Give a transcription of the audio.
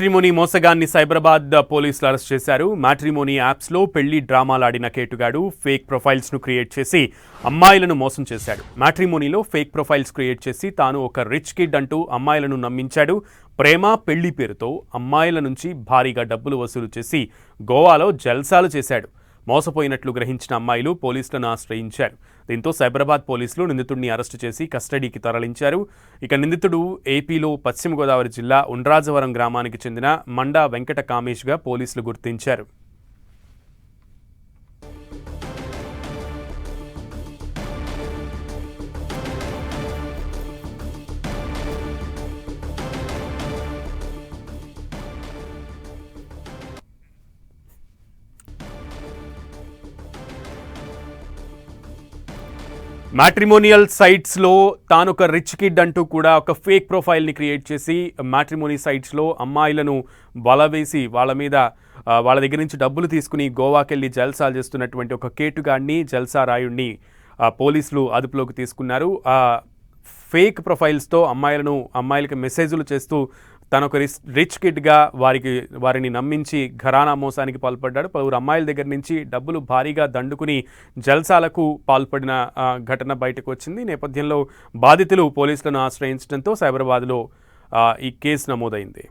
Matrimony మోసగాన్ని Cyberabad పోలీసులు arrest చేశారు. Matrimony యాప్స్లో పెళ్లి డ్రామాలాడిన కేటుగాడు ఫేక్ ప్రొఫైల్స్ను క్రియేట్ చేసి అమ్మాయిలను మోసం చేశాడు. మ్యాట్రిమోనీలో ఫేక్ ప్రొఫైల్స్ క్రియేట్ చేసి తాను ఒక రిచ్ కిడ్ అంటూ అమ్మాయిలను నమ్మించాడు. ప్రేమ పెళ్లి పేరుతో అమ్మాయిల నుంచి భారీగా డబ్బులు వసూలు చేసి గోవాలో జల్సాలు చేశాడు. మోసపోయినట్లు గ్రహించిన అమ్మాయిలు పోలీసులను ఆశ్రయించారు. దీంతో సైబరాబాద్ పోలీసులు నిందితుడిని అరెస్టు చేసి కస్టడీకి తరలించారు. ఇక నిందితుడు ఏపీలో పశ్చిమ గోదావరి జిల్లా ఉండ్రాజవరం గ్రామానికి చెందిన మండా వెంకట కామేష్గా పోలీసులు గుర్తించారు. మ్యాట్రిమోనియల్ సైట్స్లో తాను ఒక రిచ్ కిడ్ అంటూ కూడా ఒక ఫేక్ ప్రొఫైల్ని క్రియేట్ చేసి మ్యాట్రిమోనీ సైట్స్లో అమ్మాయిలను వలవేసి వాళ్ళ దగ్గర నుంచి డబ్బులు తీసుకుని గోవాకెళ్ళి జల్సాలు చేస్తున్నటువంటి ఒక కేటుగాడిని జల్సా రాయుడిని పోలీసులు అదుపులోకి తీసుకున్నారు. ఫేక్ ప్రొఫైల్స్తో అమ్మాయిలకి మెసేజ్లు చేస్తూ తను ఒక రిచ్ కిడ్గా వారిని నమ్మించి ఘరానా మోసానికి పాల్పడ్డాడు. పలువురు అమ్మాయిల దగ్గర నుంచి డబ్బులు భారీగా దండుకుని జల్సాలకు పాల్పడిన ఘటన బయటకు వచ్చింది. నేపథ్యంలో బాధితులు పోలీసులను ఆశ్రయించడంతో సైబరాబాద్లో ఈ కేసు నమోదైంది.